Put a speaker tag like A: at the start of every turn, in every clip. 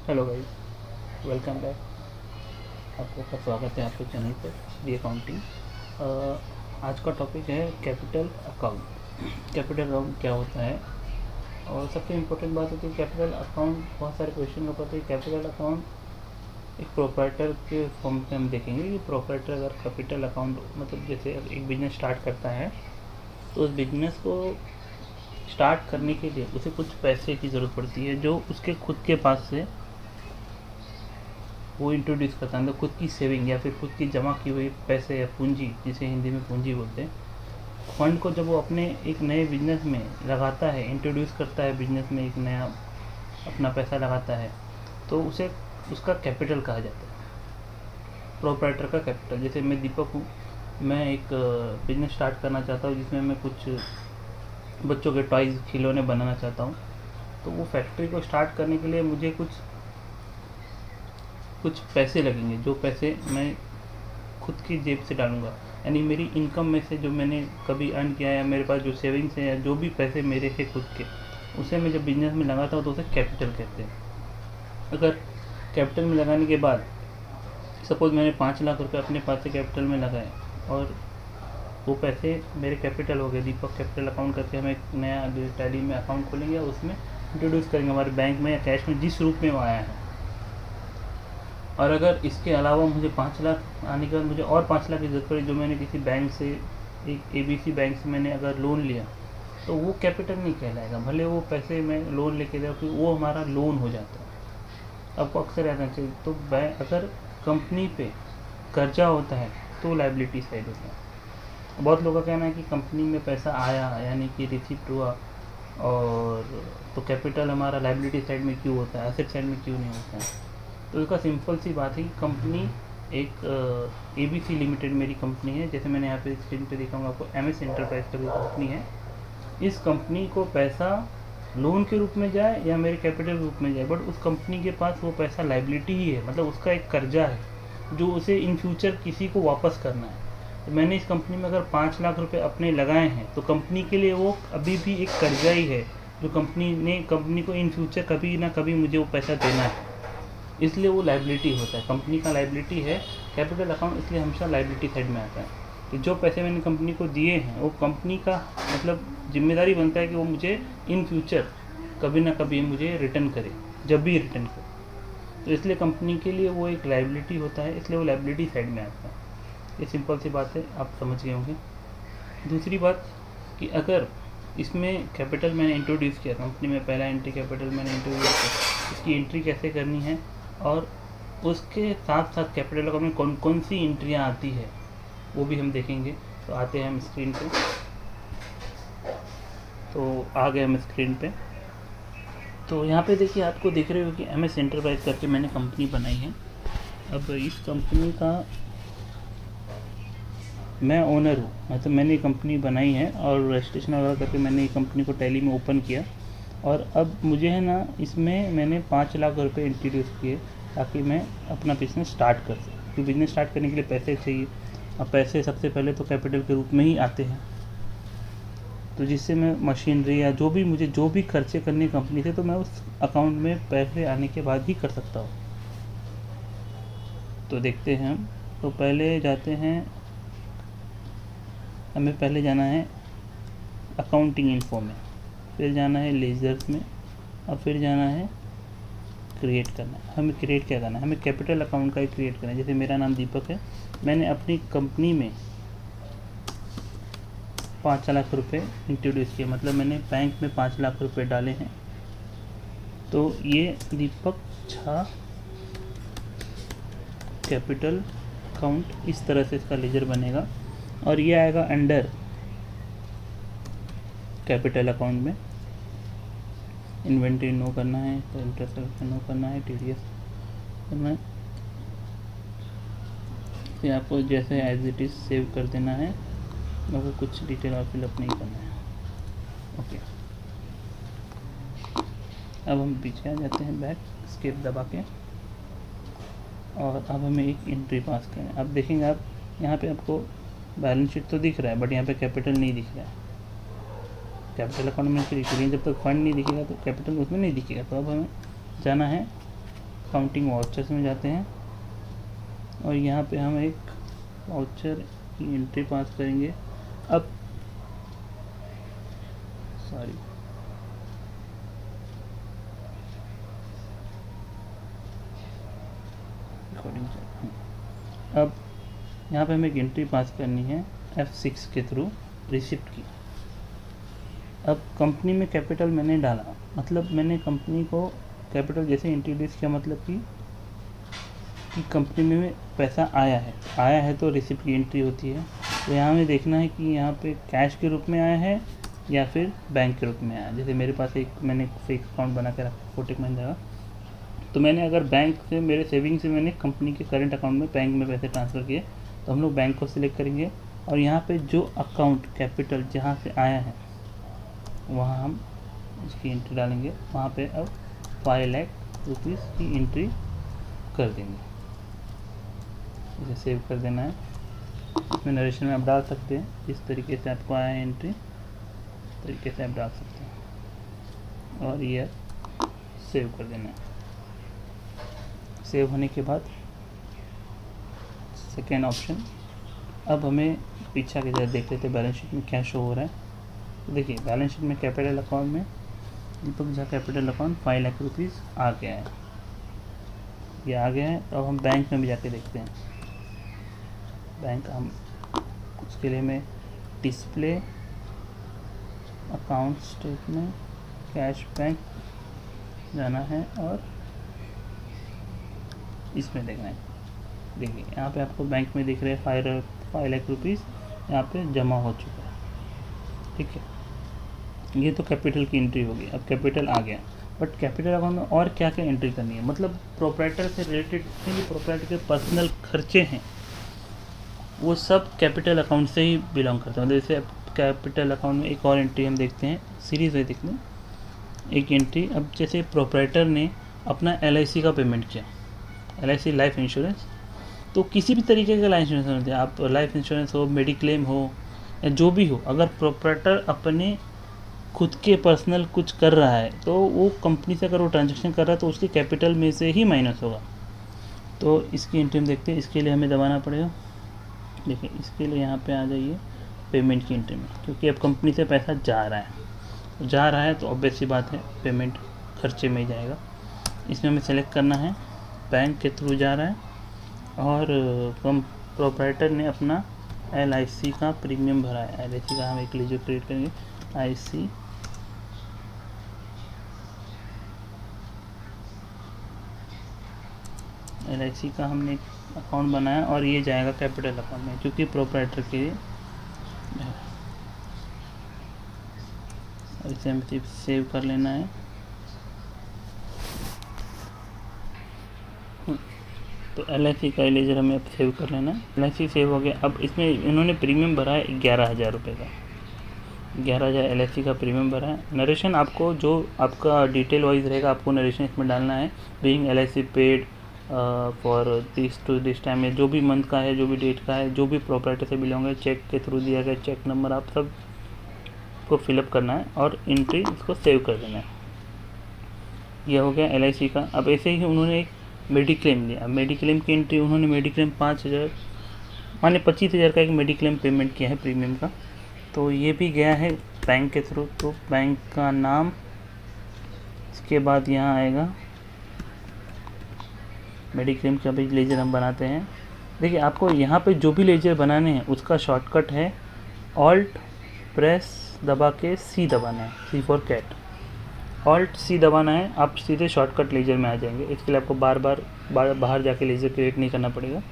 A: Hello guys, welcome back. आपका स्वागत है आपके चैनल पर दी अकाउंटिंग। आज का टॉपिक है कैपिटल अकाउंट। कैपिटल अकाउंट क्या होता है और सबसे इम्पोर्टेंट बात होती है कैपिटल अकाउंट। बहुत सारे क्वेश्चन का पता है। कैपिटल अकाउंट एक प्रोप्राइटर के फॉर्म पे हम देखेंगे कि प्रोप्राइटर अगर कैपिटल अकाउंट मतलब जैसे एक बिजनेस स्टार्ट करता है तो उस बिजनेस को स्टार्ट करने के लिए उसे कुछ पैसे की ज़रूरत पड़ती है जो उसके खुद के पास से वो इंट्रोड्यूस करता है, मतलब खुद की सेविंग या फिर खुद की जमा की हुई पैसे या पूंजी, जिसे हिंदी में पूंजी बोलते हैं। फंड को जब वो अपने एक नए बिजनेस में लगाता है, इंट्रोड्यूस करता है बिजनेस में, एक नया अपना पैसा लगाता है तो उसे उसका कैपिटल कहा जाता है, प्रोप्राइटर का कैपिटल। जैसे मैं दीपक हूँ, मैं एक बिजनेस स्टार्ट करना चाहता हूँ जिसमें मैं कुछ बच्चों के टॉयज़ खिलौने बनाना चाहता हूँ। तो वो फैक्ट्री को स्टार्ट करने के लिए मुझे कुछ कुछ पैसे लगेंगे, जो पैसे मैं खुद की जेब से डालूँगा, यानी मेरी इनकम में से जो मैंने कभी अर्न किया है या मेरे पास जो सेविंग्स है या जो भी पैसे मेरे हैं खुद के, उसे मैं जब बिजनेस में लगाता हूँ तो उसे कैपिटल कहते हैं। अगर कैपिटल में लगाने के बाद सपोज़ मैंने 5 लाख रुपए अपने पास से कैपिटल में लगाए और वो पैसे मेरे कैपिटल हो गए, दीपक कैपिटल अकाउंट करके हम एक नया टैली में अकाउंट खोलेंगे और उसमें इंट्रोड्यूस करेंगे हमारे बैंक में या कैश में, जिस रूप में वो आया है। और अगर इसके अलावा मुझे 5 लाख आने के बाद मुझे और 5 लाख की ज़रूरत पड़ी, जो मैंने किसी बैंक से, एक ABC बैंक से मैंने अगर लोन लिया, तो वो कैपिटल नहीं कहलाएगा, भले वो पैसे मैं लोन लेके दिया, फिर वो हमारा लोन हो जाता है। आपको अक्सर याद रखना चाहिए। तो बैंक अगर कंपनी पे कर्जा होता है तो लाइबिलिटी साइड होता है। बहुत लोगों का कहना है कि कंपनी में पैसा आया यानी कि रिसिप्ट हुआ, और तो कैपिटल हमारा लाइबिलिटी साइड में क्यों होता है, एसेट साइड में क्यों नहीं होता है। तो इसका सिंपल सी बात है कि कंपनी एक ABC लिमिटेड मेरी कंपनी है, जैसे मैंने यहाँ पे स्क्रीन पे दिखाऊंगा आपको, MS एंटरप्राइज का भी कंपनी है। इस कंपनी को पैसा लोन के रूप में जाए या मेरे कैपिटल के रूप में जाए, बट उस कंपनी के पास वो पैसा लाइबिलिटी ही है, मतलब उसका एक कर्जा है जो उसे इन फ्यूचर किसी को वापस करना है। तो मैंने इस कंपनी में अगर 5 लाख रुपए अपने लगाए हैं तो कंपनी के लिए वो अभी भी एक कर्जा ही है, जो कंपनी को इन फ्यूचर कभी ना कभी मुझे वो पैसा देना है, इसलिए वो लाइबिलिटी होता है। कंपनी का लाइबिलिटी है कैपिटल अकाउंट, इसलिए हमेशा लाइबिलिटी साइड में आता है कि जो पैसे मैंने कंपनी को दिए हैं वो कंपनी का मतलब जिम्मेदारी बनता है कि वो मुझे इन फ्यूचर कभी ना कभी मुझे रिटर्न करे, जब भी रिटर्न करे। तो इसलिए कंपनी के लिए वो एक लाइबिलिटी होता है, इसलिए वो लाइबिलिटी साइड में आता है। ये सिंपल सी बात है, आप समझ गए होंगे। दूसरी बात कि अगर इसमें कैपिटल मैंने इंट्रोड्यूस किया, कंपनी में पहला एंट्री कैपिटल मैंने इंट्रोड्यूस किया, इसकी एंट्री कैसे करनी है और उसके साथ साथ कैपिटल अकाउंट में कौन कौन सी एंट्रियाँ आती है वो भी हम देखेंगे। तो आते हैं हम स्क्रीन पे। तो आ गए हम स्क्रीन पे। तो यहाँ पे देखिए, आपको दिख रहे हो कि MS एंटरप्राइज करके मैंने कंपनी बनाई है। अब इस कंपनी का मैं ओनर हूँ, मतलब मैंने कंपनी बनाई है और रजिस्ट्रेशन वगैरह करके मैंने ये कंपनी को टैली में ओपन किया। और अब मुझे है ना, इसमें मैंने 5 लाख रुपए इंट्रोड्यूस किए ताकि मैं अपना बिज़नेस स्टार्ट कर सकूँ, क्योंकि बिज़नेस स्टार्ट करने के लिए पैसे चाहिए। अब पैसे सबसे पहले तो कैपिटल के रूप में ही आते हैं, तो जिससे मैं मशीनरी या जो भी खर्चे करने कंपनी से, तो मैं उस अकाउंट में पैसे आने के बाद ही कर सकता हूँ। तो देखते हैं हम। तो पहले जाते हैं, हमें पहले जाना है अकाउंटिंग इन्फो में, फिर जाना है लेजर्स में, और फिर जाना है क्रिएट करना है। हमें क्रिएट क्या करना है, हमें कैपिटल अकाउंट का ही क्रिएट करना है। जैसे मेरा नाम दीपक है, मैंने अपनी कंपनी में 5 लाख रुपए इंट्रोड्यूस किए, मतलब मैंने बैंक में 5 लाख रुपए डाले हैं। तो ये दीपक झा कैपिटल अकाउंट, इस तरह से इसका लेजर बनेगा और ये आएगा अंडर कैपिटल अकाउंट में। इन्वेंट्री नो करना है, तो इंटरेस्ट नो करना है, TDS करना है। फिर आपको जैसे एज इट इज़ सेव कर देना है, आपको कुछ डिटेल और फिलअप नहीं करना है। ओके, अब हम पीछे आ जाते हैं, बैक स्केप दबा के, और अब हमें एक एंट्री पास करें। अब देखेंगे आप यहाँ पे, आपको बैलेंस शीट तो दिख रहा है बट यहाँ पे कैपिटल नहीं दिख रहा है। कैपिटल अकाउंट में क्लिक करिए, जब तक फंड नहीं दिखेगा तो कैपिटल उसमें नहीं दिखेगा। तो अब हमें जाना है काउंटिंग वाउचर्स में जाते हैं और यहाँ पे हम एक वाउचर की एंट्री पास करेंगे। अब सॉरी अब यहाँ पे हमें एक एंट्री पास करनी है F6 के थ्रू रिसिप्ट की। अब कंपनी में कैपिटल मैंने डाला, मतलब मैंने कंपनी को कैपिटल जैसे इंट्रोड्यूस किया, मतलब कि कंपनी में पैसा आया है तो रिसिप्ट की एंट्री होती है। तो यहाँ हमें देखना है कि यहाँ पे कैश के रूप में आया है या फिर बैंक के रूप में आया। जैसे मेरे पास मैंने फिक्स अकाउंट बना के रखा कोटक महिंद्रा का, तो मैंने अगर बैंक से मेरे सेविंग से मैंने कंपनी के करंट अकाउंट में बैंक में पैसे ट्रांसफ़र किए तो हम लोग बैंक को सिलेक्ट करेंगे और यहाँ पे जो अकाउंट कैपिटल जहाँ से आया है वहाँ हम उसकी एंट्री डालेंगे। वहाँ पे अब 5 लाख रुपीज़ की एंट्री कर देंगे। इसे सेव कर देना है। इसमें नरेशन में आप डाल सकते हैं, जिस तरीके से आपको आया है एंट्री तरीके से आप डाल सकते हैं और ये सेव कर देना है। सेव होने के बाद सेकेंड ऑप्शन, अब हमें पीछा के जरा देख लेते हैं बैलेंस शीट में क्या शो हो रहा है। तो देखिए बैलेंस शीट में कैपिटल अकाउंट में Deepak Jha capital account 5 lakh rupees आ गया है, ये आ गया है। तो अब हम बैंक में भी जाके देखते हैं। बैंक हम उसके लिए हमें display account statement cash bank जाना है और इसमें देखना है। देखिए यहाँ पे आपको बैंक में दिख रहे हैं 5 लाख रुपीज़ यहाँ पे जमा हो चुका है, ठीक है। ये तो कैपिटल की एंट्री होगी। अब कैपिटल आ गया, बट कैपिटल अकाउंट में और क्या क्या एंट्री करनी है, मतलब प्रोप्राइटर से रिलेटेड जितने भी प्रोप्राइटर के पर्सनल खर्चे हैं वो सब कैपिटल अकाउंट से ही बिलोंग करते हैं। जैसे कैपिटल अकाउंट में एक और एंट्री हम देखते हैं, सीरीज में देखते हैं एक एंट्री। अब जैसे प्रोप्राइटर ने अपना LIC का पेमेंट किया, LIC लाइफ इंश्योरेंस, तो किसी भी तरीके का लाइफ इंश्योरेंस होते हैं, आप लाइफ इंश्योरेंस हो, मेडिक्लेम हो या जो भी हो, अगर प्रोप्राइटर अपने खुद के पर्सनल कुछ कर रहा है तो वो कंपनी से अगर वो ट्रांजेक्शन कर रहा है तो उसके कैपिटल में से ही माइनस होगा। तो इसकी एंट्री हम देखते हैं। इसके लिए हमें दबाना पड़ेगा। देखिए इसके लिए यहाँ पे आ जाइए पेमेंट की एंट्री में, क्योंकि अब कंपनी से पैसा जा रहा है तो ऑब्वियस सी बात है पेमेंट खर्चे में ही जाएगा। इसमें हमें सेलेक्ट करना है बैंक के थ्रू जा रहा है और प्रोप्राइटर ने अपना LIC का प्रीमियम भरा है। LIC का हम एक लीजिए क्रिएट करेंगे LIC का हमने अकाउंट बनाया और ये जाएगा कैपिटल अकाउंट में, क्योंकि प्रोप्राइटर के लिए। इसे हमें सिर्फ सेव कर लेना है। तो LIC का लेजर हमें अब सेव कर लेना है। LIC सेव हो गया। अब इसमें इन्होंने प्रीमियम भरा है 11,000 रुपये का, 11,000 LIC का प्रीमियम भरा है। नरेशन आपको जो आपका डिटेल वाइज रहेगा आपको नरेशन इसमें डालना है। Being LIC paid for this to this time, जो भी मंथ का है, जो भी डेट का है, जो भी प्रॉपर्टी से बिलोंग है, चेक के थ्रू दिया गया चेक नंबर, आप सब को फिलअप करना है और एंट्री इसको सेव कर देना है। यह हो गया LIC का। अब ऐसे ही उन्होंने एक मेडिक्लेम लिया। मेडिक्लेम की एंट्री उन्होंने मेडिक्लेम 5,000 माने 25,000 का एक मेडिक्लेम पेमेंट किया है प्रीमियम का, तो ये भी गया है बैंक के थ्रू। तो बैंक का नाम, इसके बाद यहाँ आएगा मेडिक्लेम का भी लेजर हम बनाते हैं। देखिए आपको यहाँ पे जो भी लेजर बनाने हैं उसका शॉर्टकट है ऑल्ट प्रेस दबा के C दबाना है, C for cat. Alt C दबाना है, आप सीधे शॉर्टकट लेजर में आ जाएंगे। इसके लिए आपको बार बाहर जाके लेजर क्रिएट नहीं करना पड़ेगा।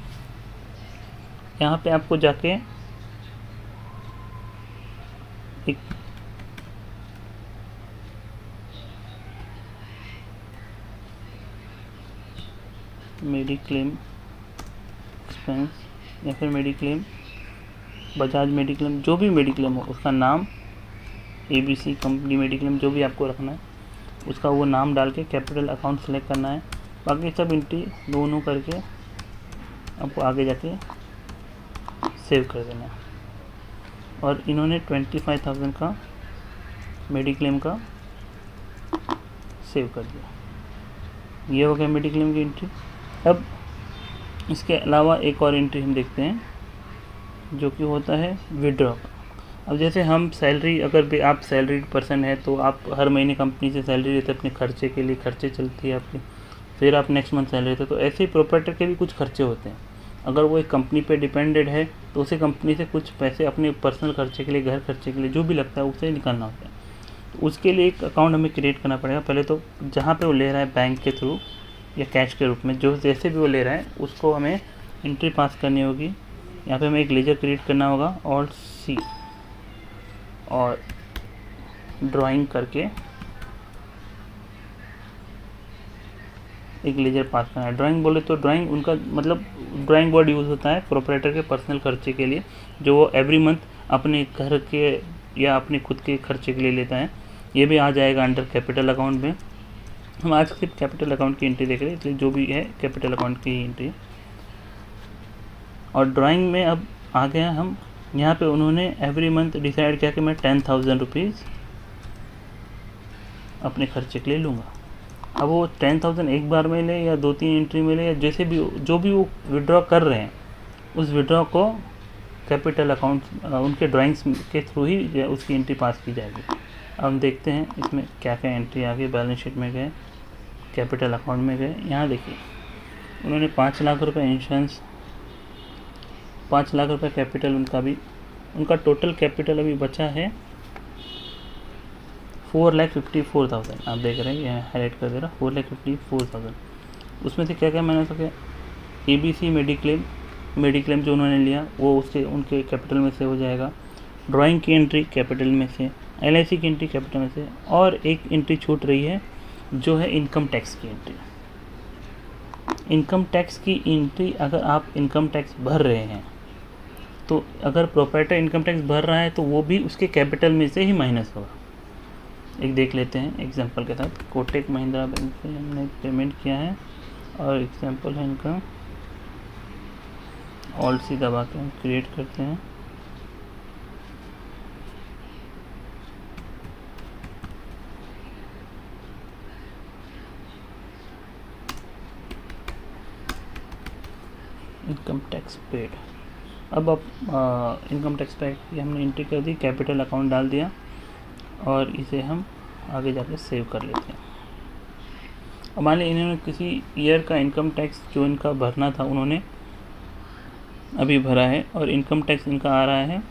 A: यहाँ पे आपको जाके एक मेडिक्लेम एक्सपेंस या फिर मेडिक्लेम बजाज मेडिक्लेम, जो भी मेडिक्लेम हो उसका नाम ABC कंपनी मेडिक्लेम, जो भी आपको रखना है उसका वो नाम डाल के कैपिटल अकाउंट सेलेक्ट करना है। बाकी सब एंट्री दोनों करके आपको आगे जाके सेव कर देना है। और इन्होंने 25,000 का मेडिक्लेम का सेव कर दिया। ये हो गया मेडिक्लेम की एंट्री। अब इसके अलावा एक और एंट्री हम देखते हैं जो कि होता है विड्रॉ। अब जैसे हम सैलरी, अगर भी आप सैलरीड पर्सन है तो आप हर महीने कंपनी से सैलरी लेते हैं अपने खर्चे के लिए, खर्चे चलती है आपकी, फिर आप नेक्स्ट मंथ सैलरी लेते हैं। तो ऐसे ही प्रोप्राइटर के भी कुछ खर्चे होते हैं। अगर वो एक कंपनी पे डिपेंडेड है तो उसे कंपनी से कुछ पैसे अपने पर्सनल खर्चे के लिए, घर खर्चे के लिए जो भी लगता है उसे निकालना होता है। तो उसके लिए एक अकाउंट हमें क्रिएट करना पड़ेगा। पहले तो जहाँ पे वो ले रहा है बैंक के थ्रू या कैश के रूप में, जो जैसे भी वो ले रहा है उसको हमें एंट्री पास करनी होगी। यहाँ पे हमें एक लेजर क्रिएट करना होगा, ऑल्ट सी और ड्राइंग करके एक लेजर पास करना है। ड्राइंग बोले तो ड्राइंग उनका मतलब ड्राइंग बोर्ड यूज़ होता है प्रोप्राइटर के पर्सनल खर्चे के लिए, जो वो एवरी मंथ अपने घर के या अपने खुद के खर्चे के लिए लेता है। ये भी आ जाएगा अंडर कैपिटल अकाउंट में। हम आज सिर्फ कैपिटल अकाउंट की एंट्री देख रहे हैं, इसलिए जो भी है कैपिटल अकाउंट की एंट्री। और ड्राइंग में अब आ गया हम, यहाँ पे उन्होंने एवरी मंथ डिसाइड किया कि मैं 10,000 रुपीज़ अपने खर्चे के लिए लूँगा। अब वो 10,000 एक बार में ले या 2-3 एंट्री में ले या जैसे भी जो भी वो विड्रॉ कर रहे हैं, उस विड्रॉ को कैपिटल अकाउंट उनके ड्राइंग्स के थ्रू ही उसकी एंट्री पास की जाएगी। अब हम देखते हैं इसमें क्या क्या एंट्री आ गई। बैलेंस शीट में गए, कैपिटल अकाउंट में गए, यहाँ देखिए उन्होंने 5 लाख रुपये इंश्योरेंस, 5 लाख रुपये कैपिटल उनका टोटल कैपिटल अभी बचा है 4,54,000। आप देख रहे हैं यहाँ हाईलाइट कर दे रहा 4,54,000। उसमें से क्या क्या मैंने सोचा, ABC मेडिक्लेम जो उन्होंने लिया वो उनके कैपिटल में से हो जाएगा। ड्राइंग की एंट्री कैपिटल में से, LIC की एंट्री कैपिटल में से, और एक एंट्री छूट रही है जो है इनकम टैक्स की एंट्री। इनकम टैक्स की एंट्री अगर आप इनकम टैक्स भर रहे हैं तो अगर प्रोप्राइटर इनकम टैक्स भर रहा है तो वो भी उसके कैपिटल में से ही माइनस होगा। एक देख लेते हैं एग्जांपल के साथ। कोटक महिंद्रा बैंक से हमने पेमेंट किया है और एग्जांपल है इनका, ऑल्ट सी दबा के हम क्रिएट करते हैं। Income tax paid. अब इनकम टैक्स पेड की हमने एंट्री कर दी, कैपिटल अकाउंट डाल दिया और इसे हम आगे जाके सेव कर लेते हैं। अब मान लीजिए इन्होंने किसी ईयर का इनकम टैक्स जो इनका भरना था उन्होंने अभी भरा है और इनकम टैक्स इनका आ रहा है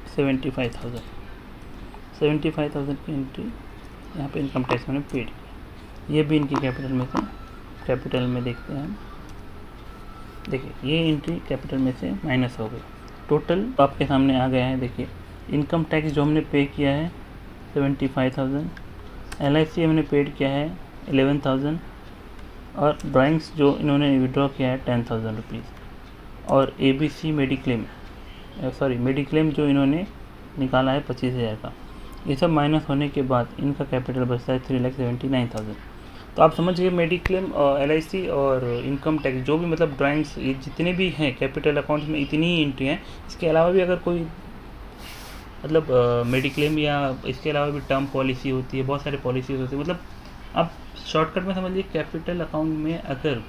A: 75,000 की एंट्री यहाँ पे इनकम टैक्स मैंने पेड किया। ये भी इनकी कैपिटल में से, कैपिटल में देखते हैं हम, देखिए ये एंट्री कैपिटल में से माइनस हो गई। टोटल आपके सामने आ गया है। देखिए इनकम टैक्स जो हमने पे किया है 75,000, LIC हमने पेड किया है 11,000 और ड्राइंग्स जो इन्होंने विड्रॉ किया है 10,000 रुपीज़ और ABC मेडिक्लेम जो इन्होंने निकाला है 25,000 का। ये सब माइनस होने के बाद इनका कैपिटल बचता है 3,79,000। तो आप समझिए मेडिक्लेम और LIC और इनकम टैक्स जो भी मतलब ड्राइंग्स ये जितने भी हैं कैपिटल अकाउंट में इतनी ही एंट्री हैं। इसके अलावा भी अगर कोई मतलब मेडिक्लेम या इसके अलावा भी टर्म पॉलिसी होती है, बहुत सारे पॉलिसीज होती है। मतलब आप शॉर्टकट में समझिए कैपिटल अकाउंट में अगर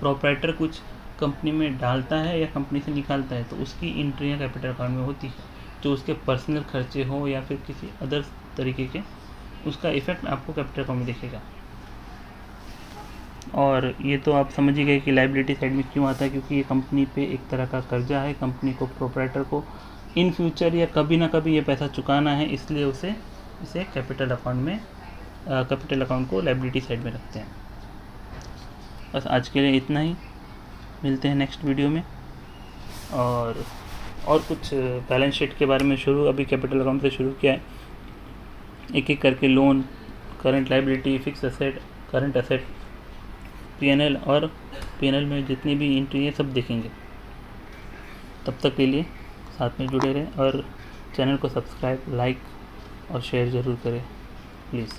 A: प्रोप्राइटर कुछ कंपनी में डालता है या कंपनी से निकालता है तो उसकी एंट्रियाँ कैपिटल अकाउंट में होती है, जो उसके पर्सनल खर्चे हो या फिर किसी अदर तरीके के, उसका इफेक्ट आपको कैपिटल अकाउंट में दिखेगा। और ये तो आप समझ ही गए कि लायबिलिटी साइड में क्यों आता है, क्योंकि ये कंपनी पे एक तरह का कर्जा है। कंपनी को प्रोप्राइटर को इन फ्यूचर या कभी ना कभी ये पैसा चुकाना है, इसलिए इसे कैपिटल अकाउंट में कैपिटल अकाउंट को लायबिलिटी साइड में रखते हैं। बस आज के लिए इतना ही, मिलते हैं नेक्स्ट वीडियो में। और कुछ बैलेंस शीट के बारे में अभी कैपिटल अकाउंट से शुरू किया है, एक एक करके loan, current liability, fix asset, current asset, P&L और P&L में जितनी भी एंट्री है सब देखेंगे। तब तक के लिए साथ में जुड़े रहें और चैनल को सब्सक्राइब, लाइक और शेयर ज़रूर करें प्लीज़।